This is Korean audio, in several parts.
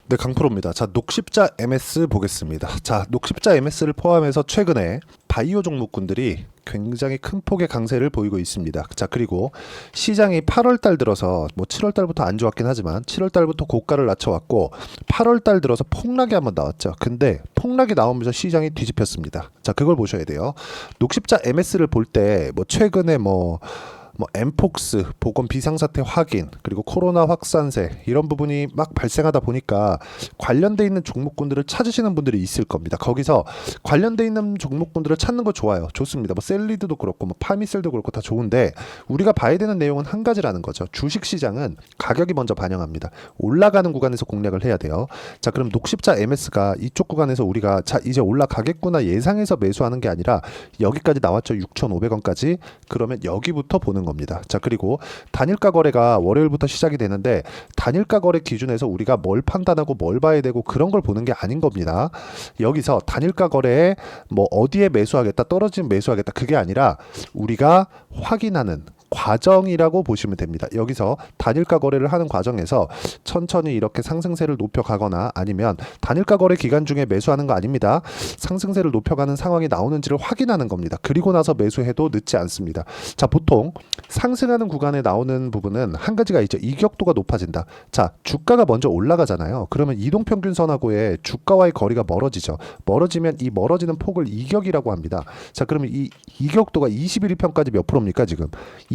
네, 강프로입니다. 자, 녹십자 MS 보겠습니다. 자, 녹십자 MS를 포함해서 최근에 바이오 종목군들이 굉장히 큰 폭의 강세를 보이고 있습니다. 자, 그리고 시장이 8월 달 들어서 7월 달부터 안 좋았긴 하지만 7월 달부터 고가를 낮춰왔고 8월 달 들어서 폭락이 한번 나왔죠. 근데 폭락이 나오면서 시장이 뒤집혔습니다. 자, 그걸 보셔야 돼요. 녹십자 MS를 볼 때 최근에 엠폭스, 보건 비상사태 확인, 그리고 코로나 확산세 이런 부분이 막 발생하다 보니까 관련돼 있는 종목군들을 찾으시는 분들이 있을 겁니다. 거기서 관련돼 있는 종목군들을 찾는 거 좋아요. 좋습니다. 셀리드도 그렇고 파미셀도 그렇고 다 좋은데 우리가 봐야 되는 내용은 한 가지라는 거죠. 주식시장은 가격이 먼저 반영합니다. 올라가는 구간에서 공략을 해야 돼요. 자, 그럼 녹십자 MS가 이쪽 구간에서 우리가 자 이제 올라가겠구나 예상해서 매수하는 게 아니라 여기까지 나왔죠. 6,500원까지. 그러면 여기부터 보는 겁니다. 자, 그리고 단일가 거래가 월요일부터 시작이 되는데 단일가 거래 기준에서 우리가 뭘 판단하고 뭘 봐야 되고 그런 걸 보는 게 아닌 겁니다. 여기서 단일가 거래에 어디에 매수하겠다, 떨어지면 매수하겠다 그게 아니라 우리가 확인하는 과정이라고 보시면 됩니다. 여기서 단일가 거래를 하는 과정에서 천천히 이렇게 상승세를 높여가거나 아니면 단일가 거래 기간 중에 매수하는 거 아닙니다. 상승세를 높여가는 상황이 나오는지를 확인하는 겁니다. 그리고 나서 매수해도 늦지 않습니다. 자, 보통 상승하는 구간에 나오는 부분은 한 가지가 있죠. 이격도가 높아진다. 자, 주가가 먼저 올라가잖아요. 그러면 이동평균선하고의 주가와의 거리가 멀어지죠. 멀어지면 이 멀어지는 폭을 이격이라고 합니다. 자, 그러면 이 이격도가 21평까지 몇 프로입니까 지금?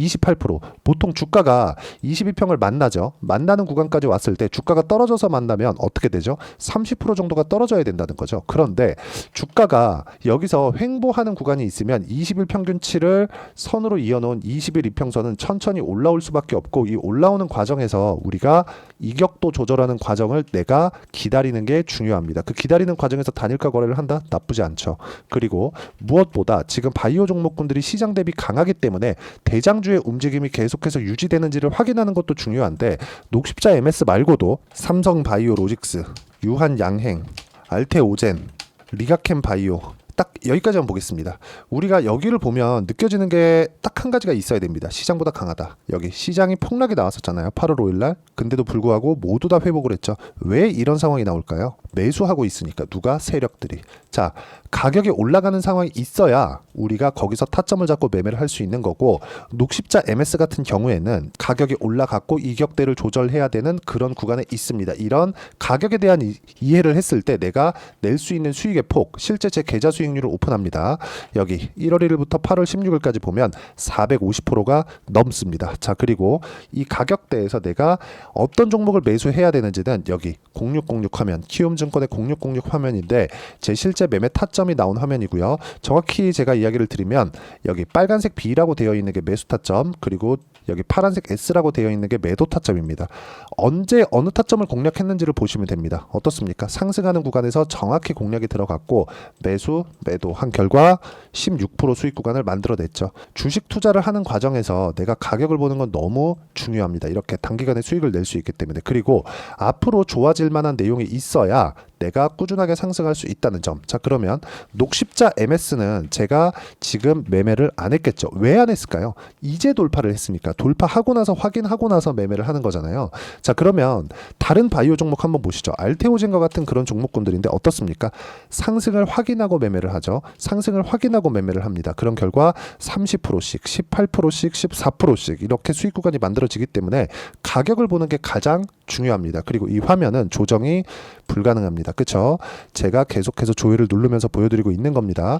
28%. 보통 주가가 22평을 만나죠. 만나는 구간까지 왔을 때 주가가 떨어져서 만나면 어떻게 되죠? 30% 정도가 떨어져야 된다는 거죠. 그런데 주가가 여기서 횡보하는 구간이 있으면 21 평균치를 선으로 이어놓은 21 이평선은 천천히 올라올 수밖에 없고 이 올라오는 과정에서 우리가 이격도 조절하는 과정을 내가 기다리는 게 중요합니다. 그 기다리는 과정에서 단일가 거래를 한다? 나쁘지 않죠. 그리고 무엇보다 지금 바이오 종목군들이 시장 대비 강하기 때문에 대장주의 움직임이 계속해서 유지되는지를 확인하는 것도 중요한데 녹십자 MS 말고도 삼성바이오로직스, 유한양행, 알테오젠, 리가캠 바이오 딱 여기까지 한번 보겠습니다. 우리가 여기를 보면 느껴지는 게 딱 한 가지가 있어야 됩니다. 시장보다 강하다. 여기 시장이 폭락이 나왔었잖아요. 8월 5일 날. 근데도 불구하고 모두 다 회복을 했죠. 왜 이런 상황이 나올까요? 매수하고 있으니까. 누가? 세력들이. 자, 가격이 올라가는 상황이 있어야 우리가 거기서 타점을 잡고 매매를 할 수 있는 거고 녹십자 MS 같은 경우에는 가격이 올라갔고 이격대를 조절해야 되는 그런 구간에 있습니다. 이런 가격에 대한 이해를 했을 때 내가 낼 수 있는 수익의 폭, 실제 제 계좌 수익률을 오픈합니다. 여기 1월 1일부터 8월 16일까지 보면 450%가 넘습니다. 자, 그리고 이 가격대에서 내가 어떤 종목을 매수해야 되는지는 여기 0606 화면, 키움증권의 0606 화면인데 제 실제 매매 타점이 나온 화면이고요. 정확히 제가 이야기를 드리면 여기 빨간색 B라고 되어 있는 게 매수 타점, 그리고 여기 파란색 S라고 되어 있는 게 매도 타점입니다. 언제 어느 타점을 공략했는지를 보시면 됩니다. 어떻습니까? 상승하는 구간에서 정확히 공략이 들어갔고 매수, 매도 한 결과 16% 수익 구간을 만들어냈죠. 주식 투자를 하는 과정에서 내가 가격을 보는 건 너무 중요합니다. 이렇게 단기간에 수익을 낼 수 있기 때문에. 그리고 앞으로 좋아질 만한 내용이 있어야 내가 꾸준하게 상승할 수 있다는 점. 자, 그러면 녹십자 MS는 제가 지금 매매를 안 했겠죠. 왜 안 했을까요? 이제 돌파를 했으니까. 돌파하고 나서 확인하고 나서 매매를 하는 거잖아요. 자, 그러면 다른 바이오 종목 한번 보시죠. 알테오젠과 같은 그런 종목군들인데 어떻습니까? 상승을 확인하고 매매를 하죠. 상승을 확인하고 매매를 합니다. 그런 결과 30%씩, 18%씩, 14%씩 이렇게 수익 구간이 만들어지기 때문에 가격을 보는 게 가장 중요합니다. 그리고 이 화면은 조정이 불가능합니다. 그쵸? 제가 계속해서 조회를 누르면서 보여드리고 있는 겁니다.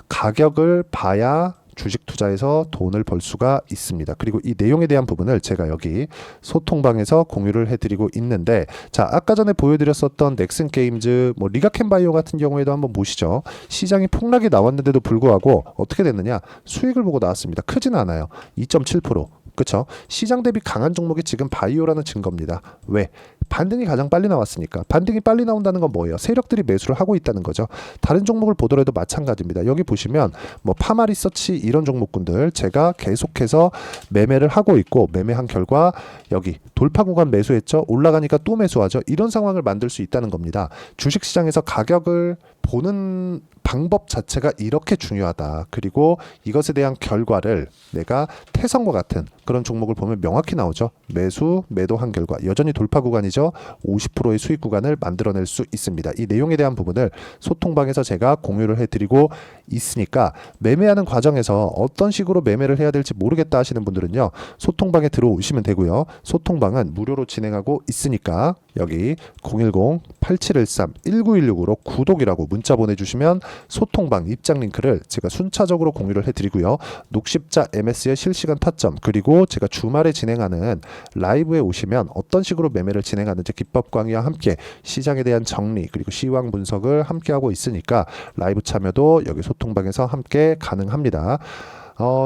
가격을 봐야 주식 투자에서 돈을 벌 수가 있습니다. 그리고 이 내용에 대한 부분을 제가 여기 소통방에서 공유를 해드리고 있는데, 자, 아까 전에 보여드렸었던 넥슨게임즈, 리가캠바이오 같은 경우에도 한번 보시죠. 시장이 폭락이 나왔는데도 불구하고 어떻게 됐느냐? 수익을 보고 나왔습니다. 크진 않아요. 2.7%. 그렇죠? 시장 대비 강한 종목이 지금 바이오라는 증거입니다. 왜? 반등이 가장 빨리 나왔으니까. 반등이 빨리 나온다는 건 뭐예요? 세력들이 매수를 하고 있다는 거죠. 다른 종목을 보더라도 마찬가지입니다. 여기 보시면 파마리서치 이런 종목군들 제가 계속해서 매매를 하고 있고 매매한 결과 여기 돌파 구간 매수했죠. 올라가니까 또 매수하죠. 이런 상황을 만들 수 있다는 겁니다. 주식시장에서 가격을 보는 방법 자체가 이렇게 중요하다. 그리고 이것에 대한 결과를 내가 태성과 같은 그런 종목을 보면 명확히 나오죠. 매수, 매도한 결과 여전히 돌파 구간이죠. 50%의 수익 구간을 만들어낼 수 있습니다. 이 내용에 대한 부분을 소통방에서 제가 공유를 해드리고 있으니까 매매하는 과정에서 어떤 식으로 매매를 해야 될지 모르겠다 하시는 분들은요. 소통방에 들어오시면 되고요. 소통방은 무료로 진행하고 있으니까 여기 010-8713-1916으로 구독이라고 문자 보내주시면 소통방 입장 링크를 제가 순차적으로 공유를 해드리고요. 녹십자 MS의 실시간 타점 그리고 제가 주말에 진행하는 라이브에 오시면 어떤 식으로 매매를 진행하는지 기법 강의와 함께 시장에 대한 정리 그리고 시황 분석을 함께 하고 있으니까 라이브 참여도 여기 소통방에서 함께 가능합니다.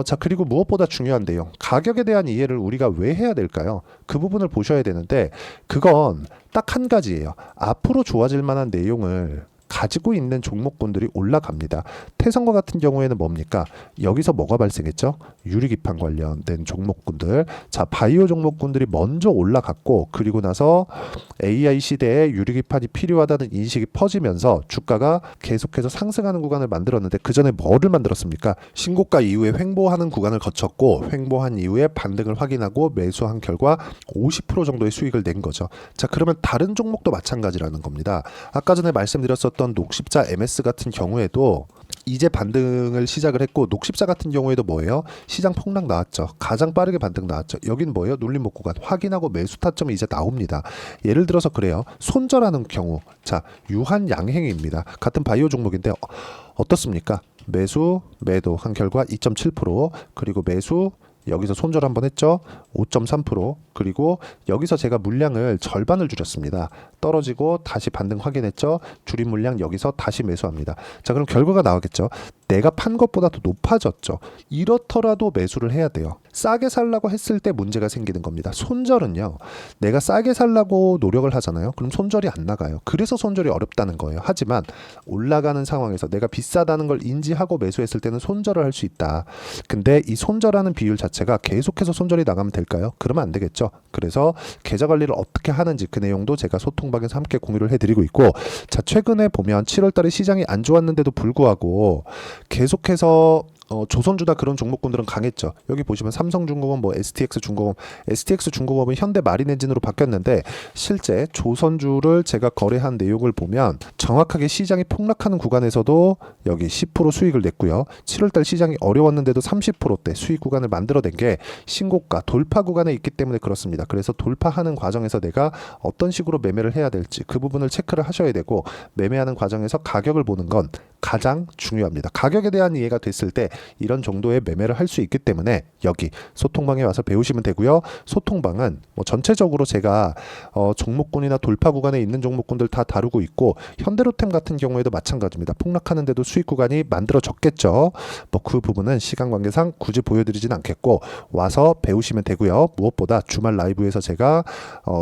자, 그리고 무엇보다 중요한 내용, 가격에 대한 이해를 우리가 왜 해야 될까요? 그 부분을 보셔야 되는데 그건 딱 한 가지예요. 앞으로 좋아질 만한 내용을 가지고 있는 종목군들이 올라갑니다. 태성과 같은 경우에는 뭡니까? 여기서 뭐가 발생했죠? 유리기판 관련된 종목군들. 자, 바이오 종목군들이 먼저 올라갔고 그리고 나서 AI 시대에 유리기판이 필요하다는 인식이 퍼지면서 주가가 계속해서 상승하는 구간을 만들었는데 그 전에 뭐를 만들었습니까? 신고가 이후에 횡보하는 구간을 거쳤고 횡보한 이후에 반등을 확인하고 매수한 결과 50% 정도의 수익을 낸 거죠. 자, 그러면 다른 종목도 마찬가지라는 겁니다. 아까 전에 말씀드렸었던 녹십자 MS 같은 경우에도 이제 반등을 시작을 했고 녹십자 같은 경우에도 뭐예요? 시장 폭락 나왔죠. 가장 빠르게 반등 나왔죠. 여긴 뭐예요? 눌림목 구간 확인하고 매수 타점이 이제 나옵니다. 예를 들어서 그래요. 손절하는 경우 자 유한양행입니다. 같은 바이오 종목인데 어떻습니까? 매수 매도 한 결과 2.7% 그리고 매수 여기서 손절 한번 했죠. 5.3% 그리고 여기서 제가 물량을 절반을 줄였습니다. 떨어지고 다시 반등 확인했죠. 줄인 물량 여기서 다시 매수합니다. 자, 그럼 결과가 나오겠죠. 내가 판 것보다 더 높아졌죠. 이렇더라도 매수를 해야 돼요. 싸게 살라고 했을 때 문제가 생기는 겁니다. 손절은요. 내가 싸게 살라고 노력을 하잖아요. 그럼 손절이 안 나가요. 그래서 손절이 어렵다는 거예요. 하지만 올라가는 상황에서 내가 비싸다는 걸 인지하고 매수했을 때는 손절을 할 수 있다. 근데 이 손절하는 비율 자체가 계속해서 손절이 나가면 될까요? 그러면 안 되겠죠. 그래서 계좌 관리를 어떻게 하는지 그 내용도 제가 소통방에서 함께 공유를 해드리고 있고 자 최근에 보면 7월 달에 시장이 안 좋았는데도 불구하고 계속해서 조선주다 그런 종목군들은 강했죠. 여기 보시면 삼성중공업, 뭐 STX중공업, STX중공업은 현대마린엔진으로 바뀌었는데 실제 조선주를 제가 거래한 내용을 보면 정확하게 시장이 폭락하는 구간에서도 여기 10% 수익을 냈고요. 7월달 시장이 어려웠는데도 30%대 수익 구간을 만들어낸 게 신고가 돌파 구간에 있기 때문에 그렇습니다. 그래서 돌파하는 과정에서 내가 어떤 식으로 매매를 해야 될지 그 부분을 체크를 하셔야 되고 매매하는 과정에서 가격을 보는 건 가장 중요합니다. 가격에 대한 이해가 됐을 때 이런 정도의 매매를 할 수 있기 때문에 여기 소통방에 와서 배우시면 되고요. 소통방은 뭐 전체적으로 제가 종목군이나 돌파 구간에 있는 종목군들 다 다루고 있고 현대로템 같은 경우에도 마찬가지입니다. 폭락하는데도 수익 구간이 만들어졌겠죠. 뭐 그 부분은 시간 관계상 굳이 보여드리진 않겠고 와서 배우시면 되고요. 무엇보다 주말 라이브에서 제가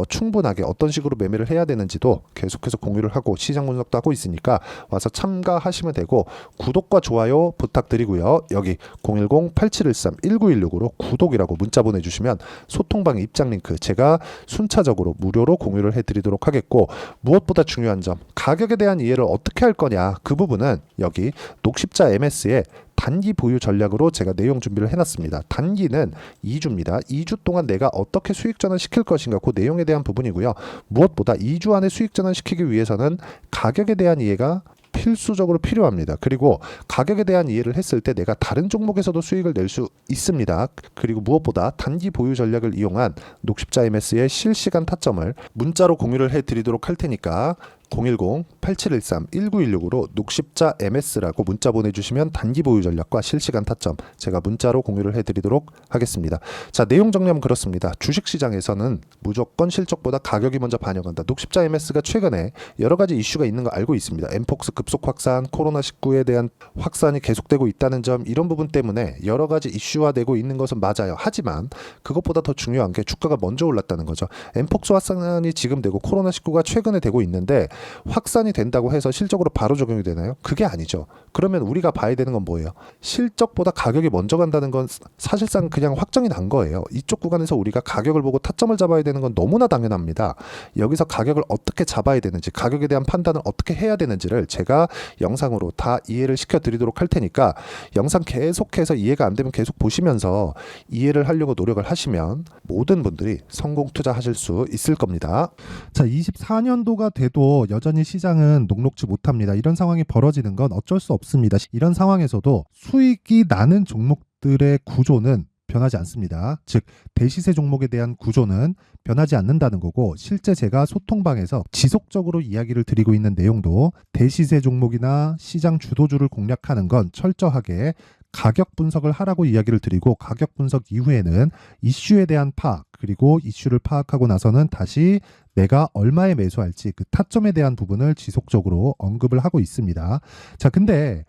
충분하게 어떤 식으로 매매를 해야 되는지도 계속해서 공유를 하고 시장 분석도 하고 있으니까 와서 참가하시면 되고 구독과 좋아요 부탁드리고요. 여기 010-8713-1916으로 구독이라고 문자 보내주시면 소통방 입장 링크 제가 순차적으로 무료로 공유를 해드리도록 하겠고 무엇보다 중요한 점 가격에 대한 이해를 어떻게 할 거냐 그 부분은 여기 녹십자 MS의 단기 보유 전략으로 제가 내용 준비를 해놨습니다. 단기는 2주입니다. 2주 동안 내가 어떻게 수익 전환 시킬 것인가 그 내용에 대한 부분이고요. 무엇보다 2주 안에 수익 전환 시키기 위해서는 가격에 대한 이해가 필수적으로 필요합니다. 그리고 가격에 대한 이해를 했을 때 내가 다른 종목에서도 수익을 낼 수 있습니다. 그리고 무엇보다 단기 보유 전략을 이용한 녹십자 MS의 실시간 타점을 문자로 공유를 해드리도록 할 테니까 010-8713-1916으로 녹십자 MS라고 문자 보내주시면 단기 보유 전략과 실시간 타점 제가 문자로 공유를 해드리도록 하겠습니다. 자 내용 정리하면 그렇습니다. 주식시장에서는 무조건 실적보다 가격이 먼저 반영한다. 녹십자 MS가 최근에 여러 가지 이슈가 있는 거 알고 있습니다. 엠폭스 급속 확산, 코로나19에 대한 확산이 계속되고 있다는 점 이런 부분 때문에 여러 가지 이슈화되고 있는 것은 맞아요. 하지만 그것보다 더 중요한 게 주가가 먼저 올랐다는 거죠. 엠폭스 확산이 지금 되고 코로나19가 최근에 되고 있는데 확산이 된다고 해서 실적으로 바로 적용이 되나요? 그게 아니죠. 그러면 우리가 봐야 되는 건 뭐예요? 실적보다 가격이 먼저 간다는 건 사실상 그냥 확정이 난 거예요. 이쪽 구간에서 우리가 가격을 보고 타점을 잡아야 되는 건 너무나 당연합니다. 여기서 가격을 어떻게 잡아야 되는지, 가격에 대한 판단을 어떻게 해야 되는지를 제가 영상으로 다 이해를 시켜드리도록 할 테니까 영상 계속해서 이해가 안 되면 계속 보시면서 이해를 하려고 노력을 하시면 모든 분들이 성공 투자하실 수 있을 겁니다. 자, 24년도가 돼도 여전히 시장은 녹록지 못합니다. 이런 상황이 벌어지는 건 어쩔 수 없습니다. 이런 상황에서도 수익이 나는 종목들의 구조는 변하지 않습니다. 즉 대시세 종목에 대한 구조는 변하지 않는다는 거고, 실제 제가 소통방에서 지속적으로 이야기를 드리고 있는 내용도 대시세 종목이나 시장 주도주를 공략하는 건 철저하게 가격 분석을 하라고 이야기를 드리고, 가격 분석 이후에는 이슈에 대한 파악, 그리고 이슈를 파악하고 나서는 다시 내가 얼마에 매수할지 그 타점에 대한 부분을 지속적으로 언급을 하고 있습니다. 자, 근데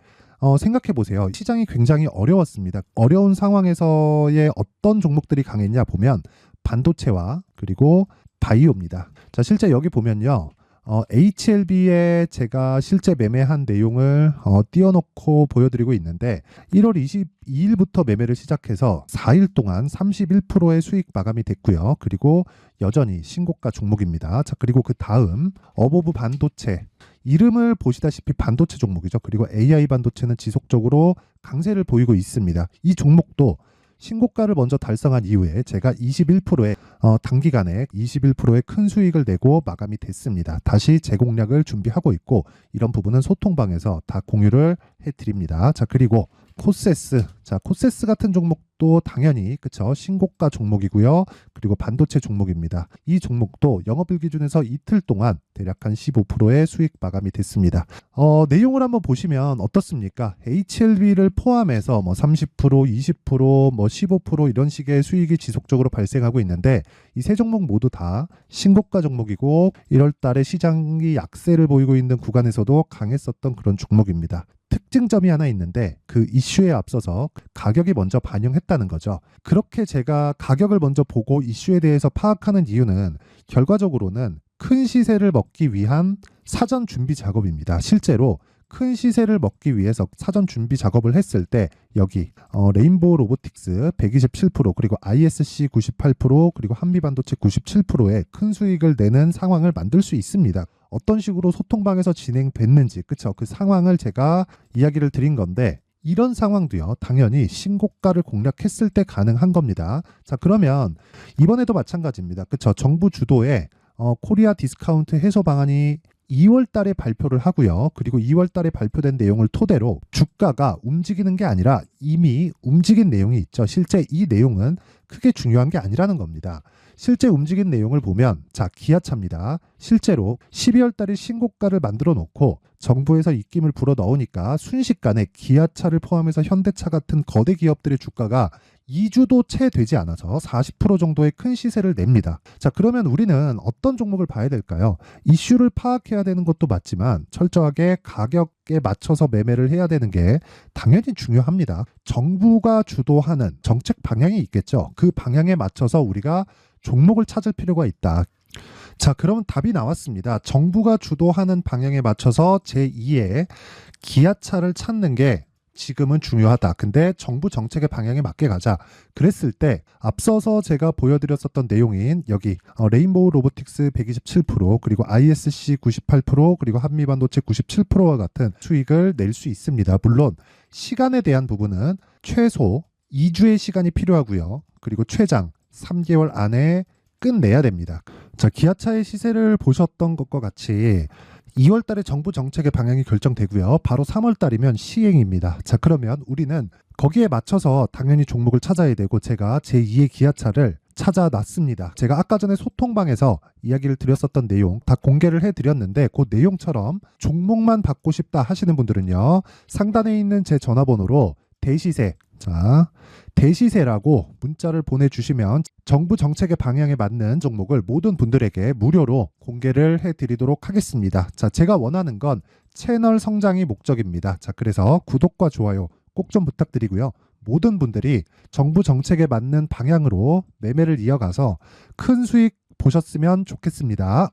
생각해 보세요. 시장이 굉장히 어려웠습니다. 어려운 상황에서의 어떤 종목들이 강했냐 보면 반도체와 그리고 바이오입니다. 자, 실제 여기 보면요. HLB에 제가 실제 매매한 내용을 띄워놓고 보여드리고 있는데 1월 22일부터 매매를 시작해서 4일 동안 31%의 수익 마감이 됐고요. 그리고 여전히 신고가 종목입니다. 자, 그리고 그 다음 어보브 반도체, 이름을 보시다시피 반도체 종목이죠. 그리고 AI 반도체는 지속적으로 강세를 보이고 있습니다. 이 종목도 신고가를 먼저 달성한 이후에 제가 21%의 단기간에 21%의 큰 수익을 내고 마감이 됐습니다. 다시 재공략을 준비하고 있고, 이런 부분은 소통방에서 다 공유를 해드립니다. 자, 그리고 코세스. 자, 코세스 같은 종목도 당연히 그쵸, 신고가 종목이고요. 그리고 반도체 종목입니다. 이 종목도 영업일 기준에서 이틀 동안 대략 한 15%의 수익 마감이 됐습니다. 내용을 한번 보시면 어떻습니까? HLB를 포함해서 뭐 30%, 20%, 뭐 15% 이런 식의 수익이 지속적으로 발생하고 있는데, 이 세 종목 모두 다 신고가 종목이고 1월 달에 시장이 약세를 보이고 있는 구간에서도 강했었던 그런 종목입니다. 특징점이 하나 있는데 그 이슈에 앞서서 가격이 먼저 반영했다는 거죠. 그렇게 제가 가격을 먼저 보고 이슈에 대해서 파악하는 이유는 결과적으로는 큰 시세를 먹기 위한 사전 준비 작업입니다. 실제로 큰 시세를 먹기 위해서 사전 준비 작업을 했을 때 여기 레인보우 로보틱스 127%, 그리고 ISC 98%, 그리고 한미반도체 97%의 큰 수익을 내는 상황을 만들 수 있습니다. 어떤 식으로 소통방에서 진행됐는지, 그쵸? 그 상황을 제가 이야기를 드린 건데, 이런 상황도요, 당연히 신고가를 공략했을 때 가능한 겁니다. 자, 그러면 이번에도 마찬가지입니다. 그쵸? 정부 주도의 코리아 디스카운트 해소 방안이 2월 달에 발표를 하고요. 그리고 2월 달에 발표된 내용을 토대로 주가가 움직이는 게 아니라 이미 움직인 내용이 있죠. 실제 이 내용은 크게 중요한 게 아니라는 겁니다. 실제 움직인 내용을 보면, 자, 기아차입니다. 실제로 12월 달에 신고가를 만들어 놓고 정부에서 입김을 불어 넣으니까 순식간에 기아차를 포함해서 현대차 같은 거대 기업들의 주가가 2주도 채 되지 않아서 40% 정도의 큰 시세를 냅니다. 자, 그러면 우리는 어떤 종목을 봐야 될까요? 이슈를 파악해야 되는 것도 맞지만 철저하게 가격에 맞춰서 매매를 해야 되는 게 당연히 중요합니다. 정부가 주도하는 정책 방향이 있겠죠. 그 방향에 맞춰서 우리가 종목을 찾을 필요가 있다. 자, 그러면 답이 나왔습니다. 정부가 주도하는 방향에 맞춰서 제2의 기아차를 찾는 게 지금은 중요하다. 근데 정부 정책의 방향에 맞게 가자. 그랬을 때 앞서서 제가 보여드렸었던 내용인 여기 레인보우 로보틱스 127%, 그리고 ISC 98%, 그리고 한미반도체 97%와 같은 수익을 낼 수 있습니다. 물론 시간에 대한 부분은 최소 2주의 시간이 필요하고요. 그리고 최장 3개월 안에 끝내야 됩니다. 자, 기아차의 시세를 보셨던 것과 같이 2월 달에 정부 정책의 방향이 결정되고요. 바로 3월 달이면 시행입니다. 자, 그러면 우리는 거기에 맞춰서 당연히 종목을 찾아야 되고, 제가 제2의 기아차를 찾아놨습니다. 제가 아까 전에 소통방에서 이야기를 드렸었던 내용 다 공개를 해드렸는데, 그 내용처럼 종목만 받고 싶다 하시는 분들은요, 상단에 있는 제 전화번호로 대시세, 자, 대시세라고 문자를 보내주시면 정부 정책의 방향에 맞는 종목을 모든 분들에게 무료로 공개를 해드리도록 하겠습니다. 자, 제가 원하는 건 채널 성장이 목적입니다. 자, 그래서 구독과 좋아요 꼭 좀 부탁드리고요. 모든 분들이 정부 정책에 맞는 방향으로 매매를 이어가서 큰 수익 보셨으면 좋겠습니다.